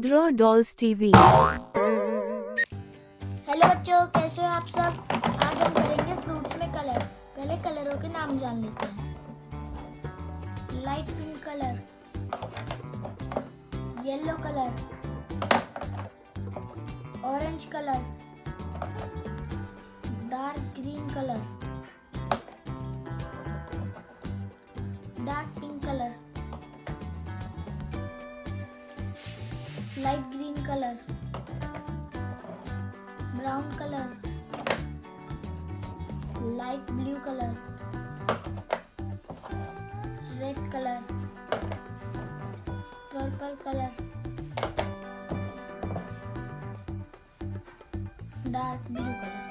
Draw dolls TV. Hello बच्चों, कैसे हो आप सब। आज हम करेंगे फ्रूट्स में कलर। पहले कलरों के नाम जान लेते हैं। Light pink colour, yellow colour, orange colour, dark green colour, dark pink colour, light green colour, brown colour, light blue colour, red colour, purple colour, dark blue colour.